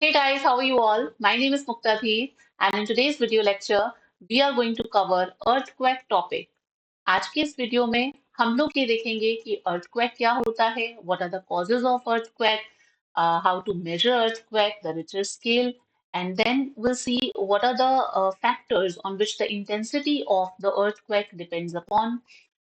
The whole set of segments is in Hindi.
Hey guys, how are you all? My name is Muktadhi, and in today's video lecture, we are going to cover earthquake topic. आज के इस वीडियो में हम लोग ये देखेंगे कि earthquake क्या होता है, what are the causes of earthquake, how to measure earthquake, the Richter scale, and then we'll see what are the factors on which the intensity of the earthquake depends upon.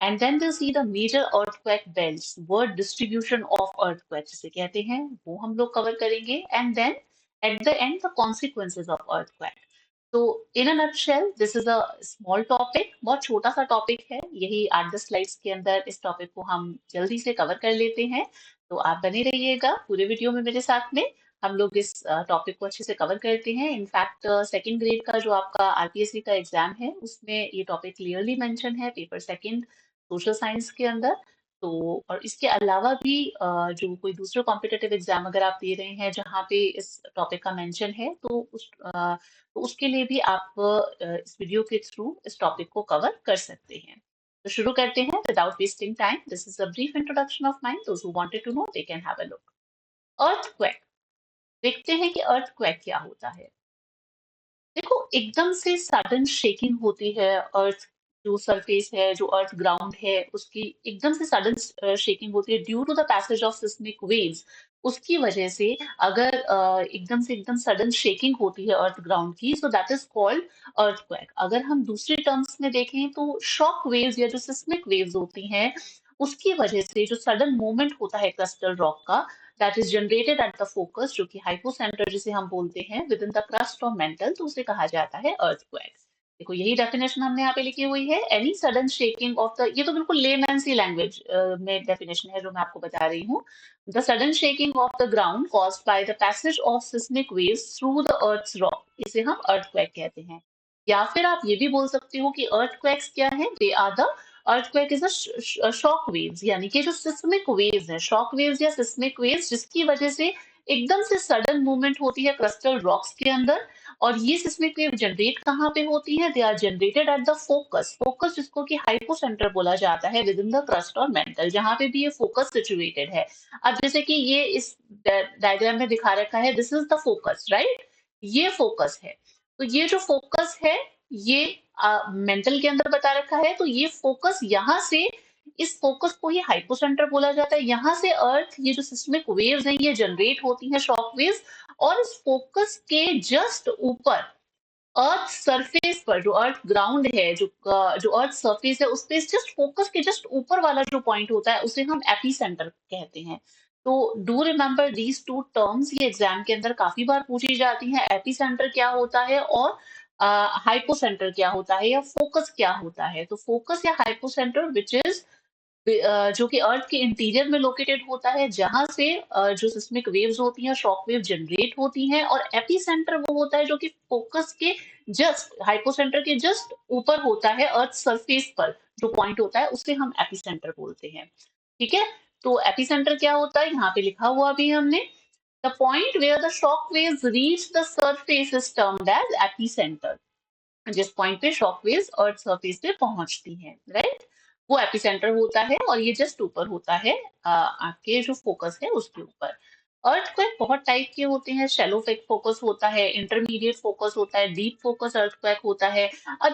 And then we'll see the major earthquake belts, word distribution of earthquake जिसे कहते हैं, वो हम लोग कवर करेंगे. And then at the end, the consequences of earthquake. तो in a nutshell this is a small topic, बहुत छोटा सा टॉपिक है. यही 8-10 स्लाइड्स के अंदर इस टॉपिक को हम जल्दी से कवर कर लेते हैं. तो आप बने रहिएगा पूरे वीडियो में मेरे साथ में. हम लोग इस टॉपिक को अच्छे से कवर करते हैं. इनफैक्ट सेकंड ग्रेड का जो आपका आरपीएससी का एग्जाम है उसमें ये टॉपिक क्लियरली मेंशन है पेपर सेकंड सोशल साइंस के अंदर. तो और इसके अलावा भी जो कोई दूसरे कॉम्पिटिटिव एग्जाम अगर आप दे रहे हैं जहाँ पे इस टॉपिक का मेंशन है तो उसके लिए भी आप इस वीडियो के थ्रू इस टॉपिक को कवर कर सकते हैं. तो शुरू करते हैं without wasting time. This is a brief introduction of mind. Those who wanted to know they can have a look. Earthquake. देखते हैं कि अर्थक्वेक क्या होता है. देखो, एकदम से सडन शेकिंग होती है. अर्थ जो सरफेस है, जो अर्थ ग्राउंड है, उसकी एकदम से सडन शेकिंग होती है due to the passage of seismic waves. उसकी वजह से अगर एकदम सडन शेकिंग होती है अर्थ ग्राउंड की, so that is called earthquake. अगर हम दूसरे टर्म्स में देखें तो शॉक वेव्स या जो सिस्मिक वेव्स होती हैं, उसकी वजह से जो सडन मूवमेंट होता है क्रिस्टल रॉक का, that is generated at the focus, जो कि हाइपोसेंटर जिसे हम बोलते हैं, with in the crust of mental, तो उसे कहा जाता है अर्थक्वेक. देखो, यही डेफिनेशन हमने यहाँ पे लिखी हुई है. Any sudden shaking of the, ये तो बिल्कुल लेमैन सी लैंग्वेज में डेफिनेशन है जो मैं आपको बता रही हूँ. The sudden shaking of the ground caused by the passage of seismic waves through the earth's rock, इसे हम अर्थक्वेक कहते हैं. या फिर आप ये भी बोल सकते हो कि अर्थक्वेक्स क्या है. They are the earthquake is a shock waves, यानी कि जो सिस्मिक वेव्स हैं, शॉक वेव्स या सिस्मिक वेव्स, जिसकी वजह से एकदम से सडन मूवमेंट होती है क्रिस्टल रॉक्स के अंदर. और ये सिस्मिक वेव जनरेट कहाँ पे होती है. They are generated at the focus. Focus जिसको कि हाइपोसेंटर बोला जाता है, विद इन द क्रस्ट और मेंटल, जहाँ पे भी ये फोकस सिचुएटेड है. अब जैसे कि ये इस डायग्राम में दिखा रखा है, this is the focus, right. ये फोकस है. तो ये जो फोकस है, ये मेंटल के अंदर बता रखा है. तो ये फोकस यहाँ से, इस फोकस को ये हाइपोसेंटर बोला जाता है. यहाँ से अर्थ, ये जो सिस्मिक वेव्स हैं, ये जनरेट होती हैं, शॉक वेव्स. और इस फोकस के जस्ट ऊपर अर्थ सरफेस पर, जो अर्थ ग्राउंड है, जो अर्थ सरफेस है, उस पे जस्ट फोकस के जस्ट ऊपर वाला जो पॉइंट होता है, उसे हम एपीसेंटर कहते हैं. तो do remember these two terms. ये एग्जाम के अंदर काफी बार पूछी जाती हैं. एपीसेंटर क्या होता है और हाइपोसेंटर क्या होता है, या फोकस क्या होता है. तो फोकस या हाइपोसेंटर विच इज जो कि अर्थ के इंटीरियर में लोकेटेड होता है, जहां से जो सिस्मिक वेव्स होती हैं, शॉक वेव जनरेट होती हैं. और एपीसेंटर वो होता है जो कि फोकस के जस्ट, हाइपोसेंटर के जस्ट ऊपर होता है, अर्थ सरफेस पर जो पॉइंट होता है, उसे हम एपीसेंटर बोलते हैं. ठीक है. तो एपीसेंटर क्या होता है, यहाँ पे लिखा हुआ भी हमने. The point where the shock waves reach the surface is termed as epicentre. जिस पॉइंट पे शॉक वेव्स अर्थ सरफेस पे पहुंचती हैं, राइट, वो एपिसेंटर होता है. और ये जस्ट ऊपर होता है आपके जो फोकस है उसके ऊपर. अर्थक्वेक बहुत टाइप के होते हैं. शैलो फोकस होता है, इंटरमीडिएट फोकस होता है, डीप फोकस अर्थक्वेक होता है. अब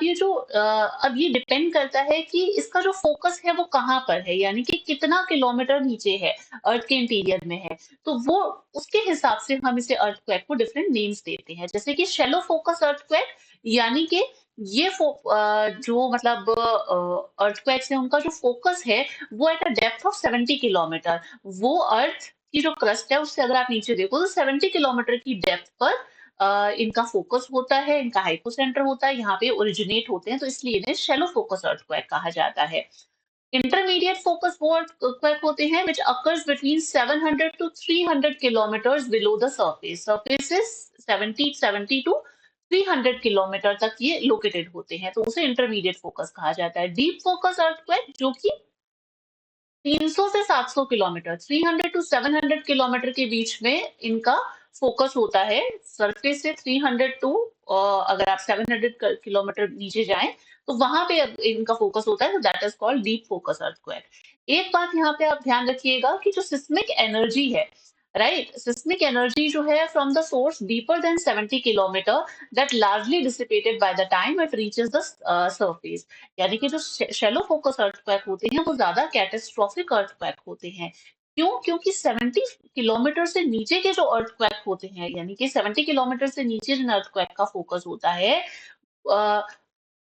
ये डिपेंड करता है कि इसका जो फोकस है वो कहाँ पर है, यानी कि कितना किलोमीटर नीचे है, अर्थ के इंटीरियर में है. तो वो, उसके हिसाब से हम इसे अर्थक्वेक को डिफरेंट नेम्स देते हैं. जैसे कि शैलो फोकस अर्थक्वेक, यानी कि जो मतलब अर्थक्वेक्स है, उनका जो फोकस है वो at a depth of 70 kilometre. वो अर्थ की जो क्रस्ट है उससे अगर आप नीचे देखो तो 70 किलोमीटर की डेप्थ पर इनका फोकस होता है, इनका हाइपोसेंटर होता है, यहाँ पे ओरिजिनेट होते हैं. तो इसलिए इन्हें शैलो फोकस अर्थक्वेक कहा जाता है. इंटरमीडिएट फोकस वो अर्थक्वेक होते हैं which occurs between 700 to 300 kilometers below the surface. Surface is 70 to 300 kilometre तक ये लोकेटेड होते हैं, तो उसे इंटरमीडिएट फोकस कहा जाता है. डीप फोकस अर्थक्वेक जो कि 300 से 700 किलोमीटर, 300 टू 700 किलोमीटर के बीच में इनका फोकस होता है. सरफेस से 300 टू, अगर आप 700 किलोमीटर नीचे जाएं तो वहां पे इनका फोकस होता है. तो that is called deep focus earthquake. एक बात यहाँ पे आप ध्यान रखिएगा कि जो सिस्मिक एनर्जी है, राइट। सिस्मिक एनर्जी जो है from the source deeper than 70 kilometre that largely dissipated by the time it reaches the surface. यानी कि जो शैलो फोकस अर्थक्वेक होते हैं वो ज्यादा कैटेस्ट्रोफिक अर्थक्वेक होते हैं। क्यों? क्योंकि 70 किलोमीटर से नीचे के जो अर्थक्वेक होते हैं, यानी कि 70 किलोमीटर से नीचे जिन अर्थक्वेक का फोकस होता है,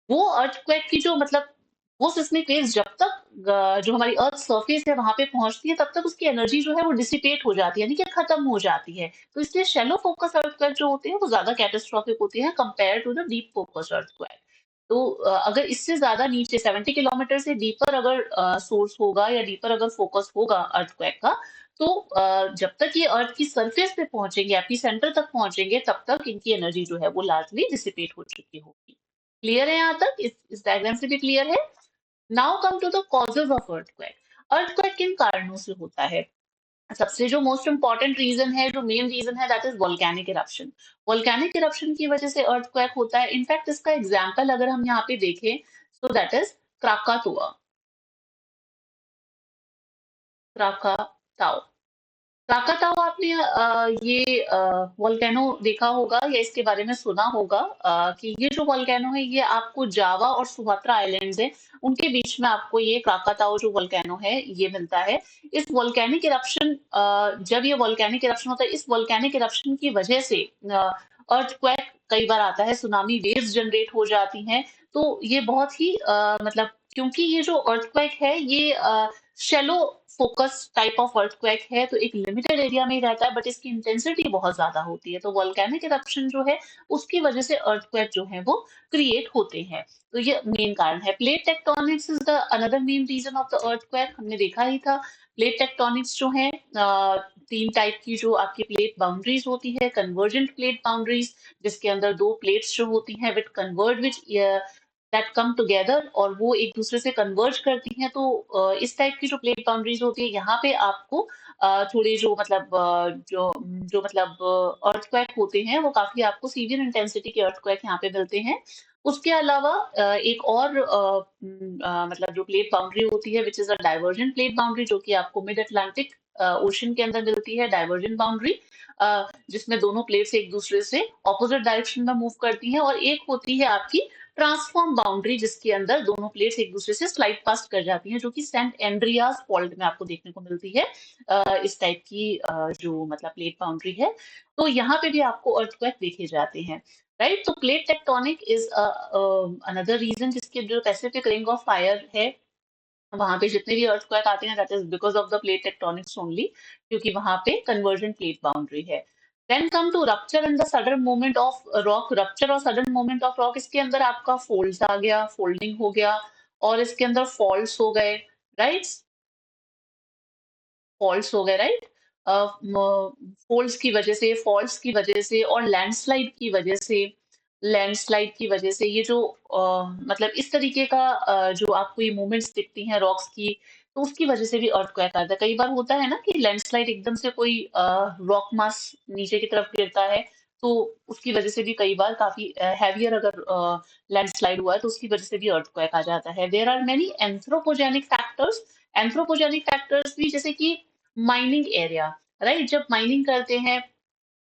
वो अर्थक्वेक की जो मतलब वो सिस्मिक वेव्स जब तक जो हमारी अर्थ सरफेस है वहां पे पहुंचती है तब तक उसकी एनर्जी जो है वो डिसिपेट हो जाती है, यानी कि खत्म हो जाती है। तो इसलिए शैलो फोकस अर्थक्वेक जो होते हैं वो ज्यादा कैटास्ट्रोफिक होते हैं compare to the deep focus earthquake. तो अगर इससे ज्यादा नीचे 70 किलोमीटर से डीपर अगर सोर्स होगा या डीपर अगर फोकस होगा अर्थक्वेक का, तो जब तक ये अर्थ की सरफेस पे पहुंचेंगे, एपी सेंटर तक पहुंचेंगे, तब तक इनकी एनर्जी जो है वो लार्जली डिसिपेट हो चुकी होगी। क्लियर है यहाँ तक? इस डायग्राम से भी क्लियर है? Now come to the causes of earthquake. Earthquake किन कारणों से होता है? सबसे जो मोस्ट इंपॉर्टेंट रीजन है, जो मेन रीजन है, that is volcanic eruption. Volcanic eruption की वजह से अर्थक्वेक होता है। इनफैक्ट इसका एग्जाम्पल अगर हम यहाँ पे देखें, सो दैट इज क्राकातुआ। क्राकाताओ। काकाताओ आपने ये वोल्केनो देखा होगा या इसके बारे में सुना होगा, कि ये जो वोल्केनो है ये आपको जावा और सुमात्रा आइलैंड्स है उनके बीच में आपको ये काकाताओ जो वोल्केनो है ये मिलता है। इस वोल्केनिक इरप्शन, जब ये वोल्केनिक इरप्शन होता है, इस वोल्केनिक इरप्शन की वजह से अर्थक्वेक कई बार आता है, सुनामी वेव्स जनरेट हो जाती हैं। तो ये बहुत ही मतलब, क्योंकि ये जो अर्थक्वेक है ये shallow focus type of earthquake है, तो एक लिमिटेड एरिया में ही रहता है, बट इसकी इंटेंसिटी बहुत ज्यादा होती है। तो वोल्केनिक इरप्शन जो है उसकी वजह से अर्थक्वेक जो है वो क्रिएट होते हैं। तो ये मेन कारण है। Plate tectonics is the another main reason of the earthquake. हमने देखा ही था प्लेट टेक्टोनिक्स जो है, तीन टाइप की जो आपकी प्लेट बाउंड्रीज होती है। कन्वर्जेंट प्लेट बाउंड्रीज, जिसके अंदर दो प्लेट्स जो होती हैं with converge which that come together, और वो एक दूसरे से कन्वर्ज करती हैं। तो इस टाइप की जो प्लेट बाउंड्रीज होती है, यहाँ पे आपको थोड़े जो मतलब जो जो मतलब अर्थक्वेक होते हैं वो काफी आपको सीवियर इंटेंसिटी के अर्थक्वेक यहाँ पे मिलते हैं। उसके अलावा एक और मतलब जो प्लेट बाउंड्री होती है which is a divergent plate boundary, जो कि आपको मिड अटलांटिक ओशन के अंदर मिलती है। डाइवर्जेंट बाउंड्री जिसमें दोनों प्लेट्स एक दूसरे से ऑपोजिट डायरेक्शन में मूव करती हैं। और एक होती है आपकी ट्रांसफॉर्म बाउंड्री, जिसके अंदर दोनों प्लेट्स एक दूसरे से स्लाइड पास्ट कर जाती हैं, जो कि सेंट एंड्रियास फॉल्ट में आपको देखने को मिलती है। इस टाइप की जो मतलब प्लेट बाउंड्री है, तो यहाँ पे भी आपको अर्थक्वेक देखे जाते हैं। राइट। तो plate tectonic is another reason, जिसके जो पैसिफिक रिंग ऑफ फायर है वहां पे जितने भी अर्थक्वेक आते हैं that is because of the plate tectonics only, क्योंकि वहां पे कन्वर्जेंट प्लेट बाउंड्री है। Then come to rupture and the sudden movement of rock. Rupture और सडन मूवमेंट ऑफ रॉक, इसके अंदर आपका फोल्ड्स आ गया, फोल्डिंग हो गया, और इसके अंदर फॉल्ट्स हो गए। राइट। फॉल्ट्स हो गए, राइट। फॉल्ट्स की वजह से और लैंडस्लाइड की वजह से, लैंडस्लाइड की वजह से ये जो मतलब इस तरीके का जो आपको ये मूवमेंट्स दिखती हैं रॉक्स की, तो उसकी वजह से भी अर्थक्वेक आता है। कई बार होता है ना कि लैंडस्लाइड एकदम से कोई रॉक मास नीचे की तरफ गिरता है, तो उसकी वजह से भी कई बार काफी हैवियर अगर लैंडस्लाइड हुआ है तो उसकी वजह से भी अर्थक्वेक आ जाता है। There are many anthropogenic factors. Anthropogenic factors भी जैसे कि माइनिंग एरिया, राइट। जब माइनिंग करते हैं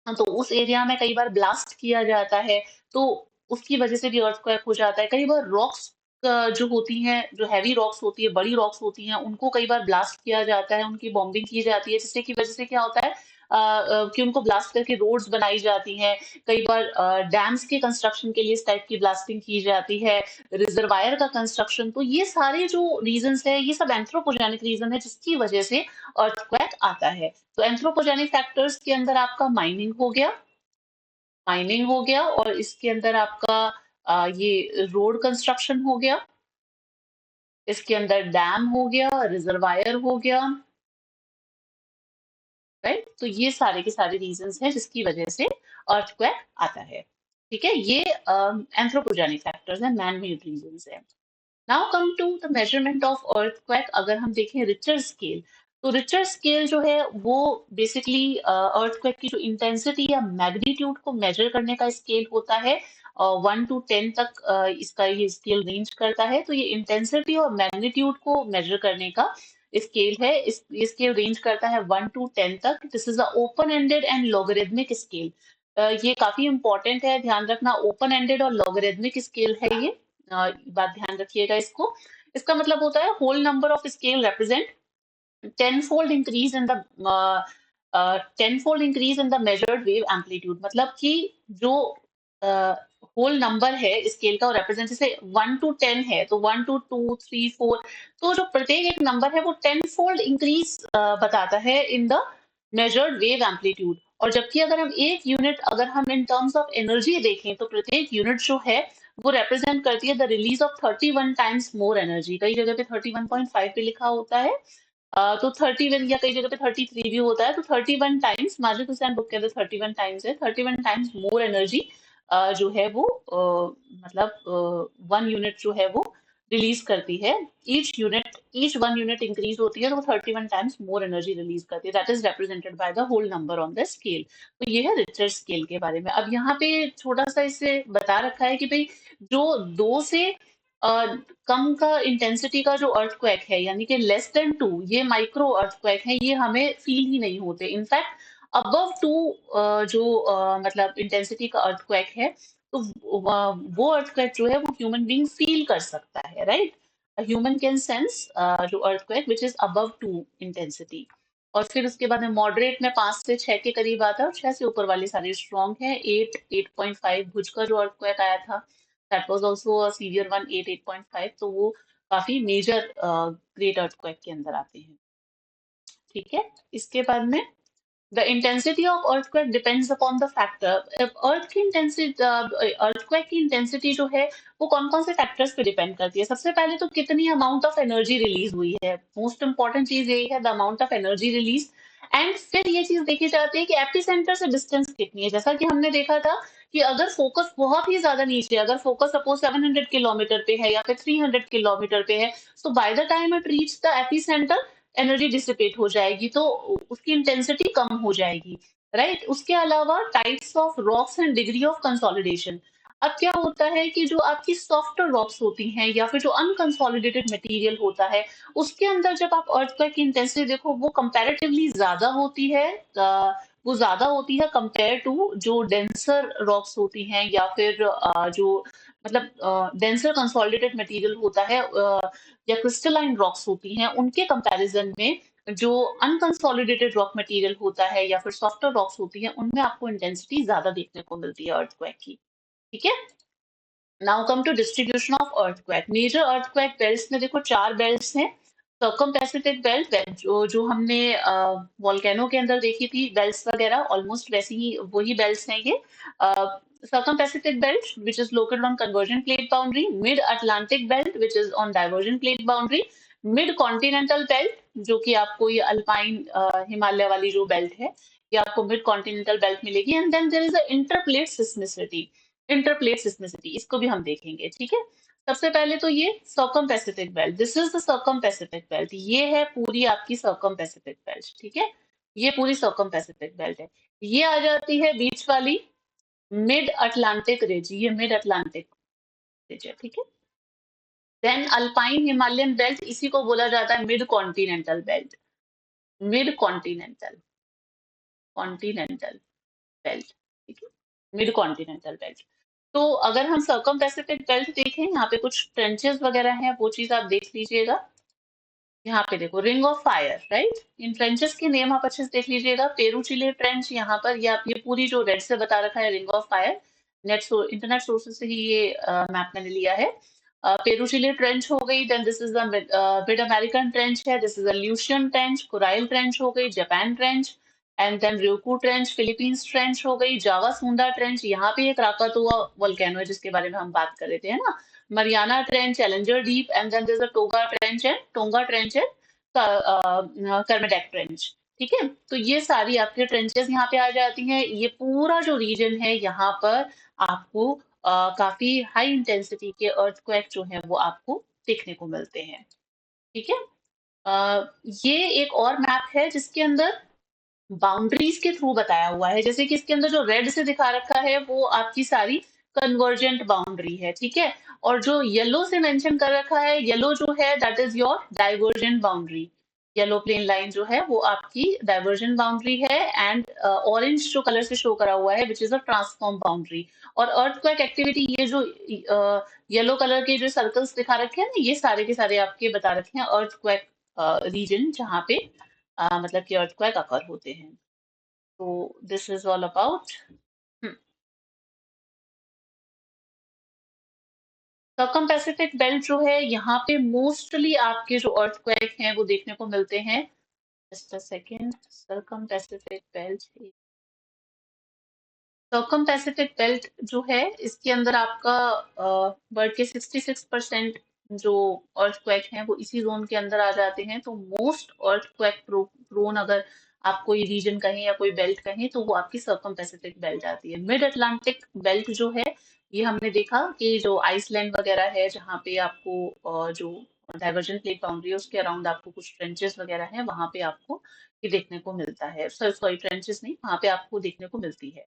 तो उस एरिया में कई बार ब्लास्ट किया जाता है, तो उसकी वजह से भी अर्थक्वेक हो जाता है। कई बार रॉक्स जो होती हैं, जो हैवी रॉक्स होती है, बड़ी रॉक्स होती हैं, उनको कई बार ब्लास्ट किया जाता है, उनकी बॉम्बिंग की जाती है, जिससे की वजह से क्या होता है कि उनको ब्लास्ट करके रोड्स बनाई जाती हैं। कई बार डैम्स के कंस्ट्रक्शन के लिए इस टाइप की ब्लास्टिंग की जाती है, रिजर्वायर का कंस्ट्रक्शन। तो ये सारे जो रीजंस है ये सब एंथ्रोपोजेनिक रीजन है जिसकी वजह से अर्थक्वेक आता है। तो एंथ्रोपोजेनिक फैक्टर्स के अंदर आपका माइनिंग हो गया, और इसके अंदर आपका ये रोड कंस्ट्रक्शन हो गया, इसके अंदर डैम हो गया, रिजर्वायर हो गया, राइट। तो ये सारे के सारे रीजंस हैं जिसकी वजह से अर्थक्वेक आता है। ठीक है, ये एंथ्रोपोजेनिक फैक्टर्स हैं, मैन मेड रीजंस हैं। Now come to the measurement of earthquake. अगर हम देखें रिचर स्केल, तो रिचर स्केल जो है वो बेसिकली अर्थक्वेक की जो इंटेंसिटी या मैग्नीट्यूड को मेजर करने का स्केल होता है। 1 to 10 तक इसका ये स्केल रेंज करता है। तो ये इंटेंसिटी और मैग्नीट्यूड को मेजर करने का स्केल है। ये स्केल रेंज करता है 1 to 10 तक। This is a open ended and logarithmic scale. ये काफी इंपॉर्टेंट है, ध्यान रखना, ओपन एंडेड और लॉगरिदमिक स्केल है ये। बात ध्यान रखिएगा इसको। इसका मतलब होता है whole number of scale represent tenfold increase in the tenfold increase in the measured wave amplitude। मतलब कि जो होल नंबर है स्केल का, वो represent, जैसे 1 to 10 है तो 1 to 2 3 4, तो जो प्रत्येक एक नंबर है वो tenfold increase बताता है in the measured wave amplitude। और जबकि अगर हम एक यूनिट, अगर हम इन टर्म्स ऑफ एनर्जी देखें, तो प्रत्येक यूनिट जो है वो रिप्रेजेंट करती है the release of 31 times more energy. कई जगह पे 31.5 पे लिखा होता है, तो 31, या कई जगह पे 33 भी होता है, तो 31 टाइम्स, माजिद हुसैन बुक के अंदर 31 टाइम्स है, 31 टाइम्स मोर एनर्जी जो है वो मतलब 1 यूनिट जो है वो रिलीज करती है। ईच 1 यूनिट इंक्रीज होती है तो वो 31 टाइम्स मोर एनर्जी रिलीज करती है। That is represented by the whole number on the scale. तो ये है रिचर स्केल के बारे में। अब यहाँ पे छोटा सा इससे बता रखा है कि भाई जो 2 से कम का इंटेंसिटी का जो अर्थक्वेक है, यानी कि लेस देन 2, ये माइक्रो अर्थक्वेक है, ये हमें फील ही नहीं होते। इनफैक्ट अबव 2 जो मतलब इंटेंसिटी का अर्थक्वेक है, तो वो अर्थक्वेक जो है वो ह्यूमन बीइंग फील कर सकता है, राइट। ह्यूमन कैन सेंस जो earthquake which is above 2 intensity. और फिर उसके बाद में मॉडरेट में 5 से 6 के करीब आता है, और 6 से ऊपर वाले सारे स्ट्रॉन्ग है। 8.5 भुज का जो अर्थक्वेक आया था, that was also a severe one, 8.5, तो वो काफी मेजर ग्रेट अर्थक्वेक के अंदर आते हैं। ठीक है, इसके बाद में The intensity of earthquake depends upon the factor। अर्थ की इंटेंसिटी, अर्थक्वेक की इंटेंसिटी जो है वो कौन कौन से फैक्टर्स पे डिपेंड करती है। सबसे पहले तो कितनी अमाउंट ऑफ एनर्जी रिलीज हुई है, मोस्ट इंपॉर्टेंट चीज यही है, the amount of energy release. And फिर ये चीज देखी जाती है कि एपिसेंटर से डिस्टेंस कितनी है। जैसा कि हमने देखा था कि अगर फोकस बहुत ही ज्यादा नीचे है, अगर फोकस सपोज 700 किलोमीटर पे है या फिर 300 किलोमीटर पे है, तो by the time it reach the epicentre energy dissipate हो जाएगी, तो उसकी इंटेंसिटी कम हो जाएगी, राइट। उसके अलावा types of rocks and degree of consolidation. अब क्या होता है कि जो आपकी सॉफ्ट रॉक्स होती हैं या फिर जो अनकंसोलिडेटेड मटेरियल होता है, उसके अंदर जब आप अर्थक्वेक की इंटेंसिटी देखो, वो कंपैरेटिवली ज्यादा होती है। वो ज्यादा होती है कंपेयर टू जो डेंसर रॉक्स होती हैं, या फिर जो मतलब डेंसर कंसोलिडेटेड मटेरियल होता है, या क्रिस्टलाइन रॉक्स होती हैं, उनके कंपैरिजन में जो अनकंसोलिडेटेड रॉक मटेरियल होता है या फिर सॉफ्टर रॉक्स होती हैं, उनमें आपको इंटेंसिटी ज्यादा देखने को मिलती है अर्थक्वेक की। ठीक है, now come to distribution of earthquake. Major earthquake belts में देखो 4 बेल्ट्स हैं। सर्कम पैसिफिक बेल्ट, जो हमने वोल्केनो के अंदर देखी थी बेल्ट्स वगैरह, ऑलमोस्ट वैसी ही वही बेल्ट्स हैं ये। Circum Pacific belt which is located on conversion plate boundary, mid Atlantic belt which is on diversion plate boundary, mid continental belt जो कि आपको ये अल्पाइन हिमालय वाली जो बेल्ट है, ये आपको मिड कॉन्टिनेंटल बेल्ट मिलेगी। And then there is a interplate seismicity. Interplate seismicity, इसको भी हम देखेंगे। ठीक है, सबसे पहले तो ये circum Pacific belt, this is the circum Pacific belt, ये है पूरी आपकी सर्कम पैसिफिक बेल्ट। ठीक है, ये पूरी सर्कम पैसिफिक बेल्ट है। ये आ जाती है बीच वाली मिड अटलांटिक रिज, ये मिड अटलांटिक रिज है। ठीक है, देन अल्पाइन हिमालयन बेल्ट, इसी को बोला जाता है mid continental belt. Mid continental, continental belt. ठीक है, मिड कॉन्टिनेंटल बेल्ट। तो अगर हम सर्कम पैसिफिक बेल्ट देखें, यहाँ पे कुछ ट्रेंचेस वगैरह हैं, वो चीज आप देख लीजिएगा। यहाँ पे देखो ring of fire, right. In trenches के नेम आप अच्छे से देख लीजिएगा। पेरूचिले ट्रेंच यहाँ पर, ये आप ये पूरी जो रेड से बता रखा है ring of fire, internet sources से ही ये मैप मैंने लिया है। पेरूचिले ट्रेंच हो गई, then this is the mid American trench है, this is Aleutian trench, Kuril trench हो गई, Japan trench, and then ryukyu trench, Philippines trench हो गई, जावा सुंदा ट्रेंच, यहाँ पे एक राकातुआ वोल्केनो है जिसके बारे में हम बात कर रहे थे, है ना। Mariana Trench, Challenger Deep, and then there's a Toga Trench and Tonga Trench and Kermadec Trench। ठीक है, तो ये सारी आपके ट्रेंचेस यहाँ पे आ जाती हैं। ये पूरा जो रीजन है यहाँ पर आपको काफी हाई इंटेंसिटी के अर्थक्वेक जो है वो आपको देखने को मिलते हैं। ठीक है, ये एक और मैप है जिसके अंदर बाउंड्रीज के थ्रू बताया हुआ है। जैसे कि इसके अंदर जो रेड से दिखा रखा है वो आपकी सारी कन्वर्जेंट बाउंड्री है। ठीक है, और जो येलो से मेंशन कर रखा है, येलो जो है that is your divergent boundary. Yellow plain line जो है वो आपकी डाइवर्जन बाउंड्री है, एंड ऑरेंज जो कलर से शो करा हुआ है which is a transform boundary. और अर्थक्वेक एक्टिविटी, ये जो येलो कलर के जो सर्कल्स दिखा रखे हैं ना, ये सारे के सारे आपके बता रखे हैं अर्थक्वेक रीजन, जहाँ पे मतलब कि अर्थक्वेक अकर होते हैं। तो this is all about. Circum Pacific belt जो है, यहाँ पे मोस्टली आपके जो अर्थक्वेक हैं वो देखने को मिलते हैं। Just a second. Circum Pacific belt, circum Pacific belt जो है, इसके अंदर आपका वर्ल्ड के 66% जो अर्थक्वेक हैं वो इसी जोन के अंदर आ जाते हैं। तो मोस्ट अर्थक्वेक प्रोन अगर आप कोई रीजन कहें या कोई बेल्ट कहें, तो वो आपकी सर्कम पैसिफिक बेल्ट आती है। मिड अटलांटिक बेल्ट जो है, ये हमने देखा कि जो आइसलैंड वगैरह है, जहाँ पे आपको जो डाइवर्जन प्लेट बाउंड्री है उसके अराउंड आपको कुछ ट्रेंचेस वगैरह हैं, वहां पे आपको ये देखने को मिलता है। सॉरी, ट्रेंचेस नहीं, वहां पे आपको देखने को मिलती है।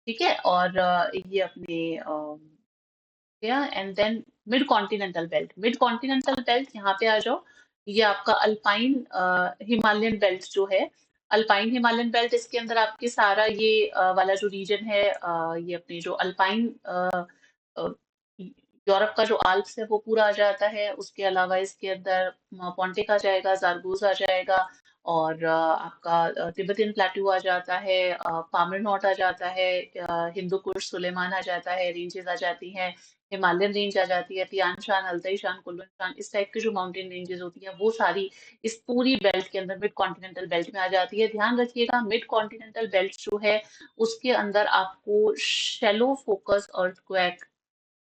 ठीक है। और ये अपने गया। And then mid continental belt, mid continental belt यहाँ पे आ जाओ। ये आपका अल्पाइन हिमालयन बेल्ट जो है, अल्पाइन हिमालयन बेल्ट, इसके अंदर आपके सारा ये वाला जो रीजन है, ये अपने जो अल्पाइन यूरोप का जो आल्प्स है वो पूरा आ जाता है। उसके अलावा इसके अंदर पोंटिक आ जाएगा, जारगोज आ जाएगा, और आपका तिब्बतियन प्लेट्यू आ जाता है, पामिर नॉट आ जाता है, हिंदू कुश सुलेमान आ जाता है, रेंजेस आ जाती हैं, हिमालयन रेंज आ जाती है, तियान शान, अल्ताई शान, कुल्लू शान, इस टाइप की जो माउंटेन रेंजेस होती हैं वो सारी इस पूरी बेल्ट के अंदर मिड कॉन्टिनेंटल बेल्ट में आ जाती है। ध्यान रखिएगा, मिड कॉन्टिनेंटल बेल्ट जो है उसके अंदर आपको shallow focus earthquake,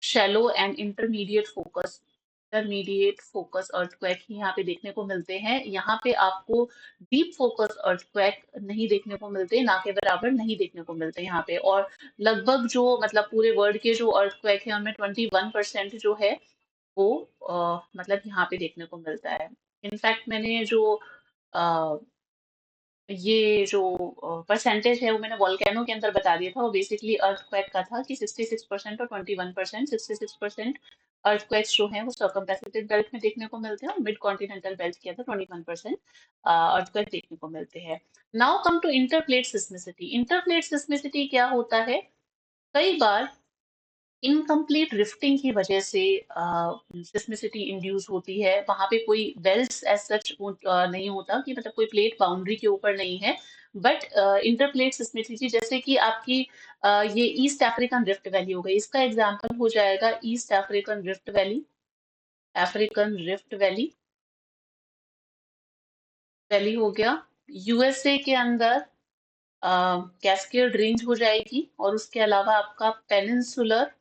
shallow and intermediate focus earthquake ही यहाँ पे देखने को मिलते हैं। यहाँ पे आपको डीप फोकस अर्थक्वेक नहीं देखने को मिलते, ना के बराबर नहीं देखने को मिलते यहाँ पे। और लगभग जो मतलब पूरे वर्ल्ड के जो अर्थक्वेक है उनमें 21% जो है वो मतलब यहाँ पे देखने को मिलता है। इनफैक्ट मैंने जो ये जो परसेंटेज है वो मैंने वोल्केनो के अंदर बता दिया था। वो बेसिकली अर्थक्वेक का था कि 66% और 21%। 66% अर्थक्वेक्स जो हैं वो सर्कम पैसिफिक बेल्ट में देखने को मिलते हैं, और मिड कॉन्टिनेंटल बेल्ट के अंदर 21% अर्थक्वेक देखने को मिलते हैं। Now come to इंटरप्लेट seismicity. Interplate सिस्मिसिटी क्या होता है? कई बार इनकम्प्लीट रिफ्टिंग की वजह से सिस्मिसिटी इंड्यूस होती है। वहां पे कोई वेल्स एज सच नहीं होता, कि मतलब कोई प्लेट बाउंड्री के ऊपर नहीं है, बट इंटरप्लेट सिस्मिसिटी, जैसे कि आपकी ये ईस्ट अफ्रीकन रिफ्ट वैली हो गई, इसका एग्जांपल हो जाएगा east African rift valley. African rift valley, valley हो गया। यूएसए के अंदर कैस्केड रेंज हो जाएगी, और उसके अलावा आपका पेनिनसुलर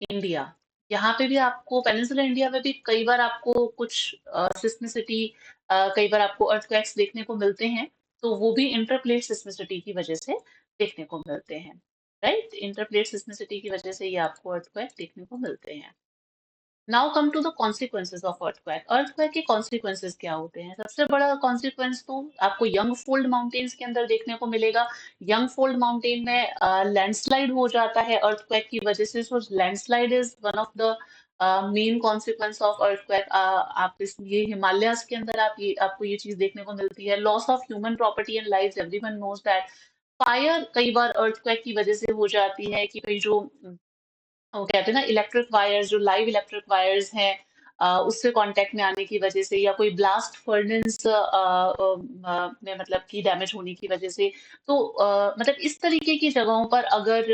इंडिया, यहाँ पे भी आपको पेनिनसुलर इंडिया में भी कई बार आपको कुछ सिस्मिसिटी, कई बार आपको अर्थक्वेक्स देखने को मिलते हैं। तो वो भी इंटरप्लेट सिस्मिसिटी की वजह से देखने को मिलते हैं। राइट, इंटरप्लेट सिस्मिसिटी की वजह से ये आपको अर्थक्वेक देखने को मिलते हैं। Now come to the consequences of earthquake. Earthquake के कॉन्सिक्वेंसेज क्या होते हैं? सबसे बड़ा कॉन्सिक्वेंस तो आपको यंग फोल्ड माउंटेन्स के अंदर देखने को मिलेगा। यंग फोल्ड माउंटेन में लैंडस्लाइड हो जाता है अर्थक्वेक की वजह से। So landslide is one of the main consequence of earthquake. आप इस ये हिमालयाज के अंदर आपको ये चीज देखने को मिलती है। Loss of human property and lives, everyone knows that. Fire कई बार अर्थक्वेक की वजह से हो जाती है, कि भाई जो वो कहते हैं ना, इलेक्ट्रिक वायर्स, जो लाइव इलेक्ट्रिक वायर्स हैं, उससे कांटेक्ट में आने की वजह से, या कोई ब्लास्ट फर्नेस में मतलब की डैमेज होने की वजह से। तो मतलब इस तरीके की जगहों पर अगर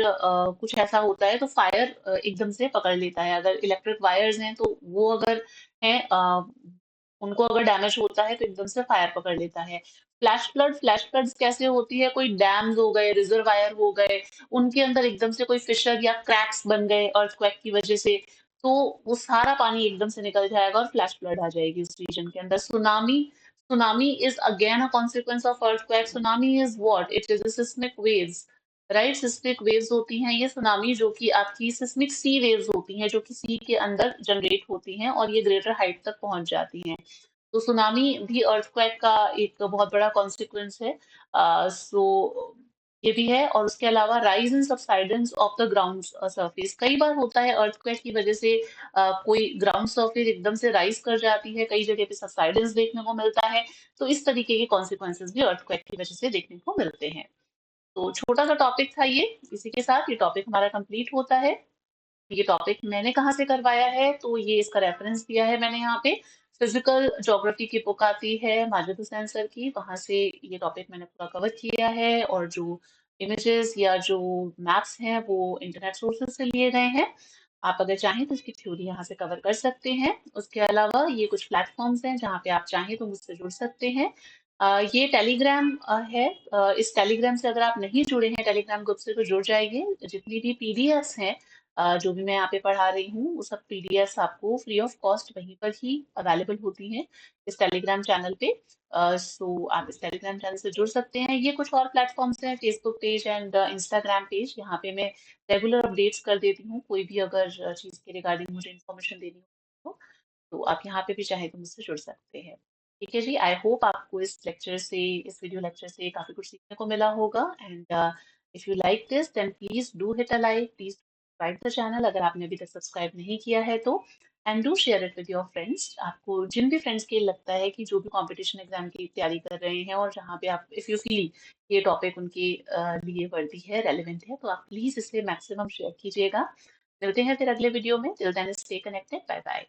कुछ ऐसा होता है तो फायर एकदम से पकड़ लेता है। अगर इलेक्ट्रिक वायर्स हैं तो वो अगर हैं, उनको अगर डैमेज होता है तो एकदम से फायर पकड़ लेता है। फ्लैश फ्लड्स कैसे होती है? कोई डैम्स हो गए, रिजर्वायर हो गए, उनके अंदर एकदम से कोई फिशर या क्रैक्स बन गए अर्थक्वेक की वजह से, तो वो सारा पानी एकदम से निकल जाएगा और फ्लैश फ्लड आ जाएगी उस रीजन के अंदर। Tsunami, tsunami is again a consequence of earthquake. Tsunami is what? It is seismic waves. Right, seismic waves होती हैं ये सुनामी, जो कि आपकी सिस्मिक सी वेव्स होती हैं, जो कि सी के अंदर जनरेट होती हैं और ये ग्रेटर हाइट तक पहुंच जाती हैं। तो सुनामी भी अर्थक्वेक का एक बहुत बड़ा कॉन्सिक्वेंस है। सो ये भी है। और उसके अलावा rise and subsidence of the ground surface, कई बार होता है अर्थक्वेक की वजह से कोई ग्राउंड सरफेस एकदम से राइज कर जाती है, कई जगह पे सबसाइडेंस देखने को मिलता है। तो इस तरीके के कॉन्सिक्वेंसेस भी अर्थक्वेक की वजह से देखने को मिलते हैं। तो छोटा सा टॉपिक था ये, इसी के साथ ये टॉपिक हमारा कंप्लीट होता है। ये टॉपिक मैंने कहाँ से करवाया है, तो ये इसका रेफरेंस दिया है मैंने यहाँ पे, फिजिकल ज्योग्राफी की बुक आती है माजिद हुसैन सर की, वहां से ये टॉपिक मैंने पूरा कवर किया है। और जो इमेजेस या जो मैप्स हैं वो इंटरनेट सोर्सेज से लिए गए हैं। आप अगर चाहें तो इसकी थ्योरी यहाँ से कवर कर सकते हैं। उसके अलावा ये कुछ प्लेटफॉर्म्स हैं जहाँ पे आप चाहें तो मुझसे जुड़ सकते हैं। ये टेलीग्राम है। इस टेलीग्राम से अगर आप नहीं जुड़े हैं टेलीग्राम ग्रुप से, तो जुड़ जाइए। जितनी भी पीडीएफ्स हैं जो भी मैं यहाँ पे पढ़ा रही हूँ, वो सब पीडीएफ आपको फ्री ऑफ कॉस्ट वहीं पर ही अवेलेबल होती हैं इस टेलीग्राम चैनल पे। सो आप इस टेलीग्राम चैनल से जुड़ सकते हैं। ये कुछ और प्लेटफॉर्म्स हैं, Facebook page and Instagram page, यहाँ पे मैं रेगुलर अपडेट्स कर देती हूँ, कोई भी अगर चीज़ के रिगार्डिंग मुझे इन्फॉर्मेशन देनी हो तो आप यहाँ पे भी चाहे तो मुझसे जुड़ सकते हैं। ठीक है जी, आई होप आपको इस वीडियो लेक्चर से काफी कुछ सीखने को मिला होगा। And if you like this then please do hit a like, please subscribe the channel अगर आपने अभी तक सब्सक्राइब नहीं किया है तो। And do share it with your friends. आपको जिन भी फ्रेंड्स के लगता है कि जो भी कंपटीशन एग्जाम की तैयारी कर रहे हैं और जहाँ पे आप इफ यू फील ये टॉपिक उनके लिए वर्दी है, रेलिवेंट है, तो आप प्लीज इसे मैक्सिमम शेयर कीजिएगा। मिलते हैं फिर अगले वीडियो में। Till then stay connected, bye bye.